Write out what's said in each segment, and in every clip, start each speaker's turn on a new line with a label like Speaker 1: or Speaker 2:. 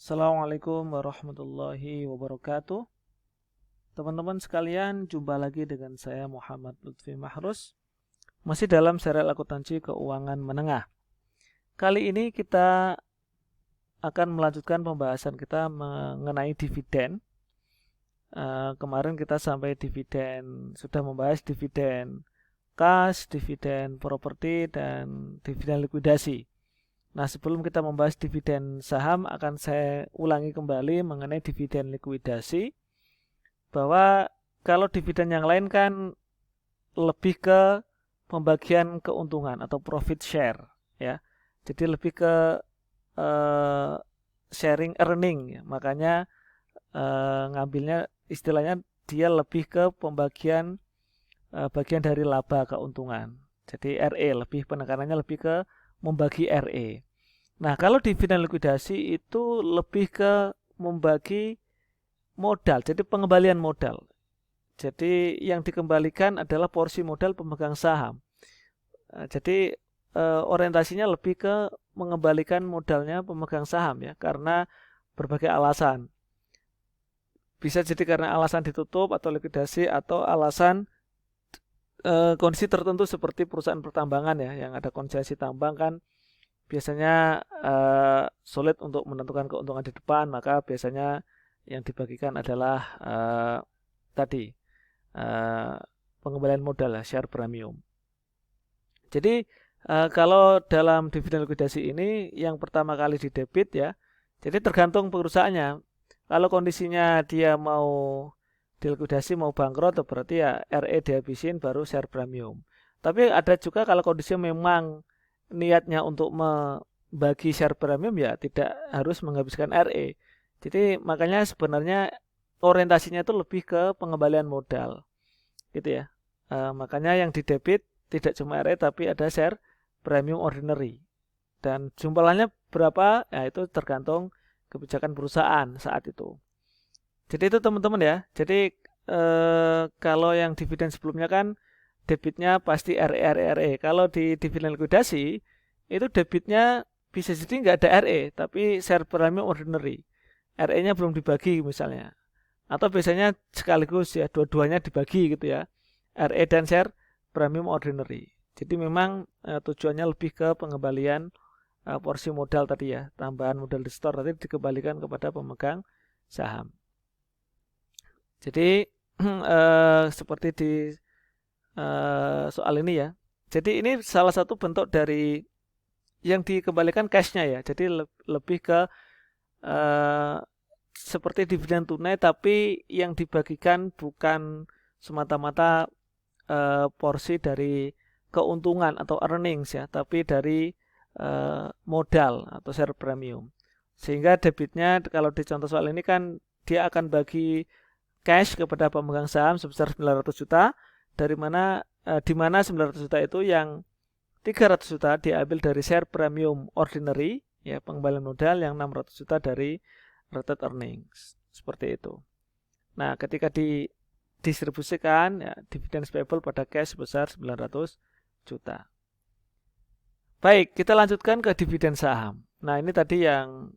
Speaker 1: Assalamualaikum warahmatullahi wabarakatuh. Teman-teman sekalian, jumpa lagi dengan saya Muhammad Lutfi Mahrus. Masih dalam serial akuntansi keuangan menengah. Kali ini kita akan melanjutkan pembahasan kita mengenai dividen. Kemarin kita sampai sudah membahas dividen kas, dividen properti, dan dividen likuidasi. Nah, sebelum kita membahas dividen saham, akan saya ulangi kembali mengenai dividen likuidasi, bahwa kalau dividen yang lain kan lebih ke pembagian keuntungan atau profit share, ya. Jadi lebih ke eh, sharing earning, ya. Makanya ngambilnya istilahnya dia lebih ke pembagian bagian dari laba keuntungan. Jadi RE, lebih penekanannya lebih ke membagi RE. Nah, kalau dividen likuidasi itu lebih ke membagi modal, jadi pengembalian modal. Jadi yang dikembalikan adalah porsi modal pemegang saham. Jadi orientasinya lebih ke mengembalikan modalnya pemegang saham, ya, karena berbagai alasan. Bisa jadi karena alasan ditutup atau likuidasi, atau alasan kondisi tertentu seperti perusahaan pertambangan, ya, yang ada konsesi tambang kan biasanya sulit untuk menentukan keuntungan di depan, maka biasanya yang dibagikan adalah tadi uh, pengembalian modal, ya, share premium. Jadi kalau dalam dividen likuidasi ini yang pertama kali didebit, ya, jadi tergantung perusahaannya. Kalau kondisinya dia mau dilikuidasi, mau bangkrut, berarti ya RE dihabisin baru share premium. Tapi ada juga kalau kondisinya memang niatnya untuk membagi share premium, ya tidak harus menghabiskan RE. Jadi makanya sebenarnya orientasinya itu lebih ke pengembalian modal, gitu ya. Makanya yang didebit tidak cuma RE tapi ada share premium ordinary. Dan jumlahnya berapa? Ya itu tergantung kebijakan perusahaan saat itu. Jadi itu teman-teman, ya. Jadi kalau yang dividen sebelumnya kan debitnya pasti RE. Kalau di dividen likuidasi itu debitnya bisa jadi nggak ada RE, tapi share premium ordinary. RE-nya belum dibagi misalnya. Atau biasanya sekaligus, ya, dua-duanya dibagi gitu, ya. RE dan share premium ordinary. Jadi memang tujuannya lebih ke pengembalian porsi modal tadi, ya. Tambahan modal di store tadi dikembalikan kepada pemegang saham. Jadi seperti di soal ini, ya. Jadi ini salah satu bentuk dari yang dikembalikan cashnya, ya. Jadi lebih ke uh, seperti dividen tunai, tapi yang dibagikan bukan semata-mata porsi dari keuntungan atau earnings, ya, tapi dari modal atau share premium. Sehingga debitnya kalau di contoh soal ini kan dia akan bagi cash kepada pemegang saham sebesar 900 juta, di mana 900 juta itu yang 300 juta diambil dari share premium ordinary, ya, pengembalian modal, yang 600 juta dari retained earnings. Seperti itu. Nah, ketika didistribusikan, ya, dividend payable pada cash sebesar 900 juta. Baik, kita lanjutkan ke dividen saham. Nah, ini tadi yang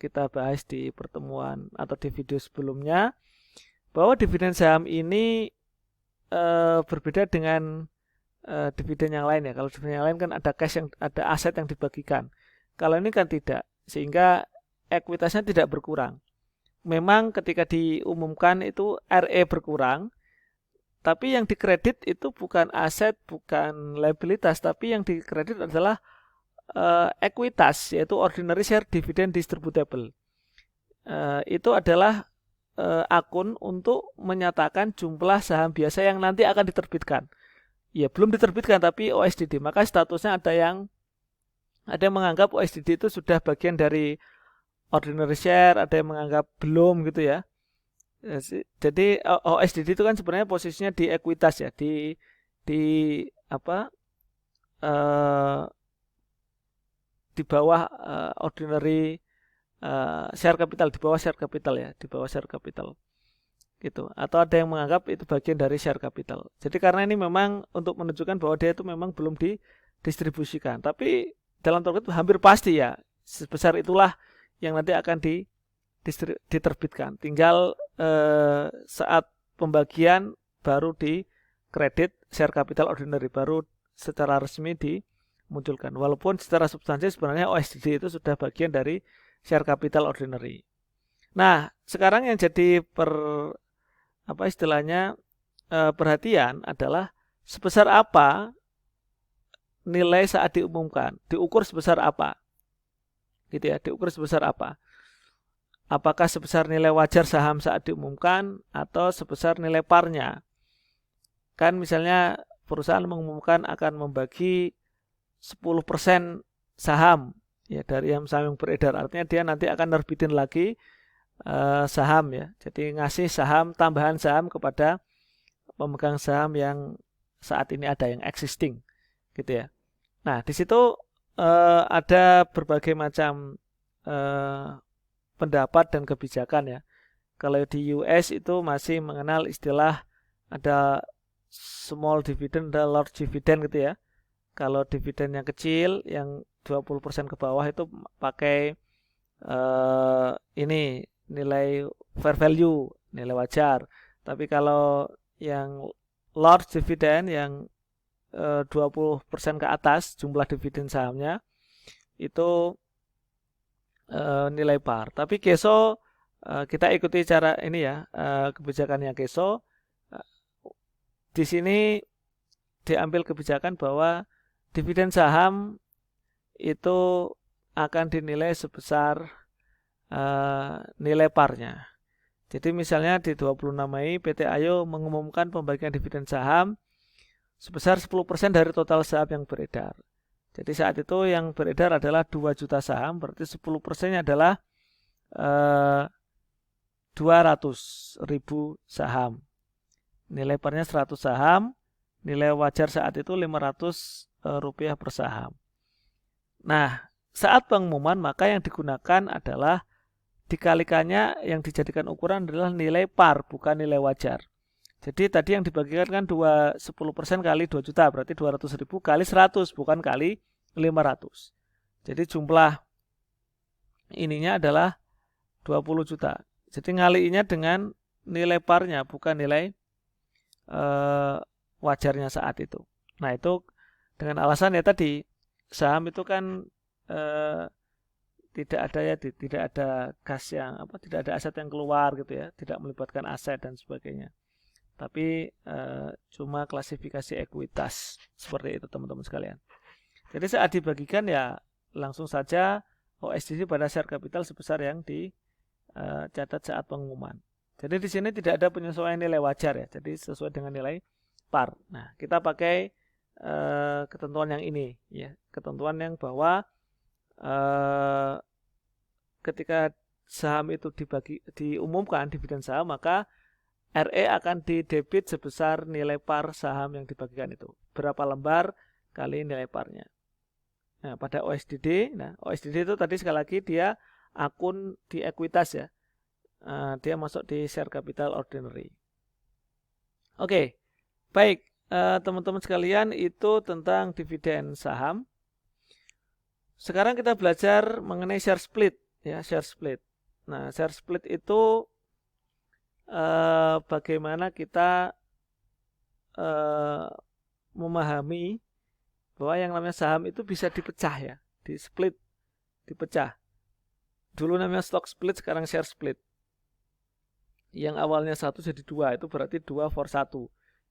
Speaker 1: kita bahas di pertemuan atau di video sebelumnya, bahwa dividen saham ini berbeda dengan dividen yang lain, ya. Kalau dividen yang lain kan ada cash, yang ada aset yang dibagikan. Kalau ini kan tidak, sehingga ekuitasnya tidak berkurang. Memang ketika diumumkan itu RE berkurang, tapi yang dikredit itu bukan aset, bukan liabilitas, tapi yang dikredit adalah ekuitas, yaitu ordinary share dividend distributable. Itu adalah akun untuk menyatakan jumlah saham biasa yang nanti akan diterbitkan. Ya, belum diterbitkan tapi OSDD. Maka statusnya ada yang menganggap OSDD itu sudah bagian dari ordinary share, ada yang menganggap belum, gitu, ya. Jadi OSDD itu kan sebenarnya posisinya di ekuitas, ya, di apa? Di bawah ordinary share capital, di bawah share capital, ya, di bawah share capital. Gitu. Atau ada yang menganggap itu bagian dari share capital. Jadi karena ini memang untuk menunjukkan bahwa dia itu memang belum didistribusikan. Tapi dalam tanda kutip hampir pasti, ya, sebesar itulah yang nanti akan diterbitkan. Tinggal saat pembagian baru di kredit share capital ordinary, baru secara resmi dimunculkan. Walaupun secara substansi sebenarnya OSDD itu sudah bagian dari share capital ordinary. Nah, sekarang yang jadi perhatian adalah sebesar apa nilai saat diumumkan, diukur sebesar apa, gitu ya, diukur sebesar apa. Apakah sebesar nilai wajar saham saat diumumkan atau sebesar nilai parnya? Kan misalnya perusahaan mengumumkan akan membagi 10% saham ya dari saham yang beredar. Artinya dia nanti akan nerbitin lagi saham ya. Jadi ngasih saham, tambahan saham kepada pemegang saham yang saat ini ada, yang existing gitu ya. Nah, di situ ada berbagai macam pendapat dan kebijakan ya. Kalau di US itu masih mengenal istilah ada small dividend dan large dividend gitu ya. Kalau dividen yang kecil yang 20% ke bawah itu pakai ini nilai fair value, nilai wajar. Tapi kalau yang large dividend yang 20% ke atas jumlah dividen sahamnya itu nilai par. Tapi Keso kita ikuti cara ini ya, kebijakannya Keso. Di sini diambil kebijakan bahwa dividen saham itu akan dinilai sebesar nilai parnya. Jadi misalnya di 26 Mei PT Ayo mengumumkan pembagian dividen saham sebesar 10% dari total saham yang beredar. Jadi saat itu yang beredar adalah 2 juta saham, berarti 10%-nya adalah 200.000 saham. Nilai parnya 100 saham, nilai wajar saat itu Rp500 per saham. Nah, saat pengumuman maka yang digunakan adalah dikalikannya, yang dijadikan ukuran adalah nilai par, bukan nilai wajar. Jadi tadi yang dibagikan kan 10% kali 2 juta, berarti 200.000 kali 100, bukan kali 500. Jadi jumlah ininya adalah 20 juta. Jadi ngaliinnya dengan nilai parnya, bukan nilai wajarnya saat itu. Nah, itu dengan alasan ya tadi saham itu kan tidak ada kas yang tidak ada aset yang keluar gitu ya, tidak melibatkan aset dan sebagainya. Tapi cuma klasifikasi ekuitas seperti itu teman-teman sekalian. Jadi saat dibagikan ya langsung saja OSDD pada share capital sebesar yang dicatat saat pengumuman. Jadi di sini tidak ada penyesuaian nilai wajar ya, jadi sesuai dengan nilai par. Nah, kita pakai ketentuan yang ini ya, ketentuan yang bahwa ketika saham itu diumumkan dividen saham, maka RE akan didebit sebesar nilai par saham yang dibagikan itu. Berapa lembar kali nilai parnya. Nah, pada OSDD, OSDD itu tadi sekali lagi dia akun di ekuitas ya. Dia masuk di share capital ordinary. Oke, baik teman-teman sekalian, itu tentang dividen saham. Sekarang kita belajar mengenai share split ya, share split. Nah, share split itu bagaimana kita memahami bahwa yang namanya saham itu bisa dipecah ya, di split, dipecah. Dulu namanya stock split, sekarang share split. Yang awalnya 1 jadi 2, itu berarti 2 for 1.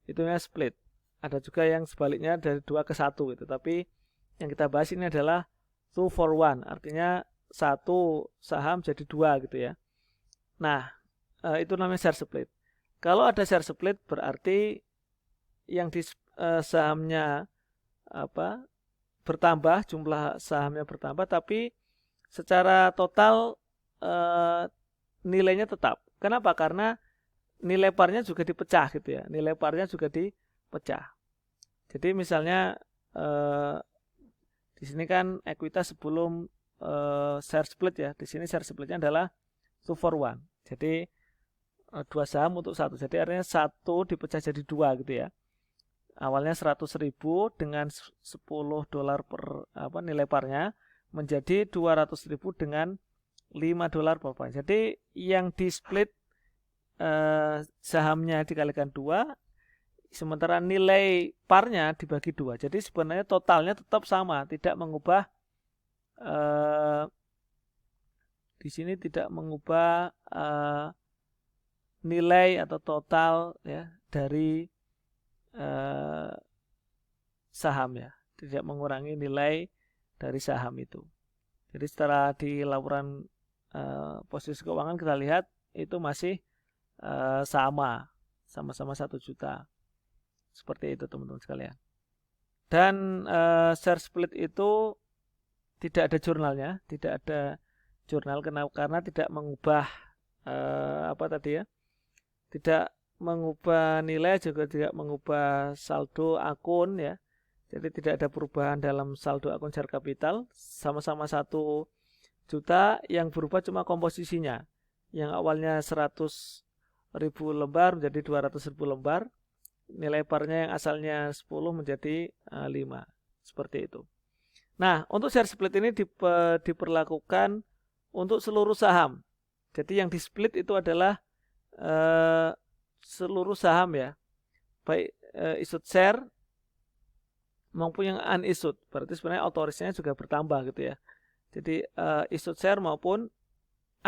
Speaker 1: Itu namanya split. Ada juga yang sebaliknya dari 2 ke 1 gitu. Tapi yang kita bahas ini adalah 2 for 1. Artinya 1 saham jadi 2 gitu ya. Nah, itu namanya share split. Kalau ada share split berarti yang di sahamnya bertambah, jumlah sahamnya bertambah, tapi secara total nilainya tetap. Kenapa? Karena nilai parnya juga dipecah gitu ya. Nilai parnya juga dipecah. Jadi misalnya di sini kan ekuitas sebelum share split ya. Di sini share splitnya adalah 2 for 1. Jadi 2 saham untuk 1. Jadi artinya 1 dipecah jadi 2 gitu ya. Awalnya 100.000 dengan $10 per nilai parnya menjadi 200.000 dengan $5 per poin. Jadi yang di split sahamnya dikalikan 2, sementara nilai parnya dibagi 2. Jadi sebenarnya totalnya tetap sama, tidak mengubah di sini tidak mengubah nilai atau total ya dari saham ya, tidak mengurangi nilai dari saham itu. Jadi setelah di laporan posisi keuangan kita lihat itu masih sama-sama 1 juta. Seperti itu teman-teman sekalian. Dan share split itu tidak ada jurnalnya, tidak ada jurnal karena tidak mengubah apa tadi ya? Tidak mengubah nilai, juga tidak mengubah saldo akun ya. Jadi tidak ada perubahan dalam saldo akun share capital, sama-sama 1 juta, yang berubah cuma komposisinya. Yang awalnya 100.000 lembar menjadi 200.000 lembar. Nilai parnya yang asalnya 10 menjadi 5. Seperti itu. Nah, untuk share split ini diperlakukan untuk seluruh saham. Jadi yang di split itu adalah seluruh saham ya. Baik issued share maupun yang unissued. Berarti sebenarnya otorisnya juga bertambah gitu ya. Jadi issued share maupun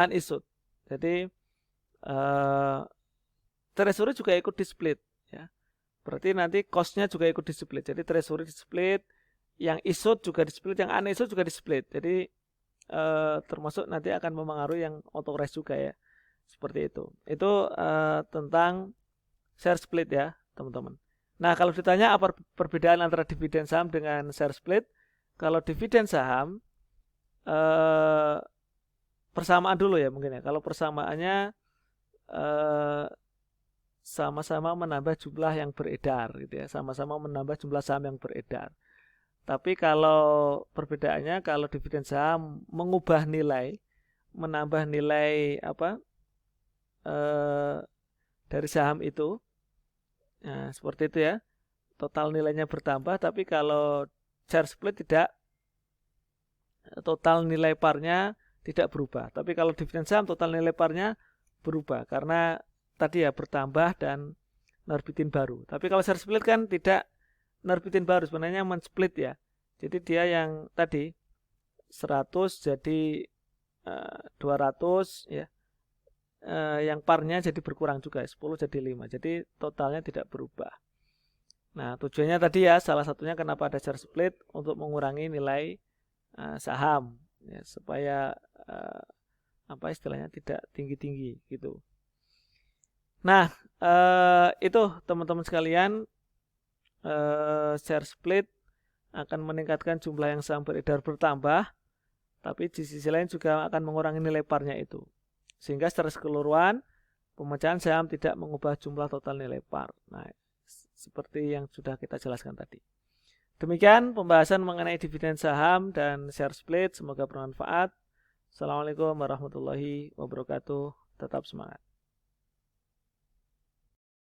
Speaker 1: unissued. Jadi treasury juga ikut di split ya. Berarti nanti cost-nya juga ikut di split. Jadi treasury di split, yang issued juga di split, yang unissued juga di split. Jadi termasuk nanti akan memengaruhi yang authorized juga ya. Seperti itu. Itu tentang share split ya, teman-teman. Nah, kalau ditanya apa perbedaan antara dividen saham dengan share split? Kalau dividen saham persamaan dulu ya mungkin ya. Kalau persamaannya sama-sama menambah jumlah yang beredar gitu ya, sama-sama menambah jumlah saham yang beredar. Tapi kalau perbedaannya, kalau dividen saham mengubah nilai, menambah nilai apa dari saham itu, nah, seperti itu ya, total nilainya bertambah. Tapi kalau share split tidak, total nilai parnya tidak berubah. Tapi kalau dividen saham total nilai parnya berubah karena tadi ya bertambah dan nerbitin baru. Tapi kalau share split kan tidak nerbitin baru, sebenarnya men-split ya. Jadi dia yang tadi 100 jadi 200 ya. Yang parnya jadi berkurang juga, 10 jadi 5. Jadi totalnya tidak berubah. Nah, tujuannya tadi ya, salah satunya kenapa ada share split, untuk mengurangi nilai saham ya, supaya apa istilahnya tidak tinggi-tinggi gitu. Nah, itu teman-teman sekalian, share split akan meningkatkan jumlah yang saham beredar bertambah, tapi di sisi lain juga akan mengurangi nilai parnya itu. Sehingga secara keseluruhan pemecahan saham tidak mengubah jumlah total nilai par. Nah, seperti yang sudah kita jelaskan tadi. Demikian pembahasan mengenai dividen saham dan share split. Semoga bermanfaat. Assalamualaikum warahmatullahi wabarakatuh. Tetap semangat.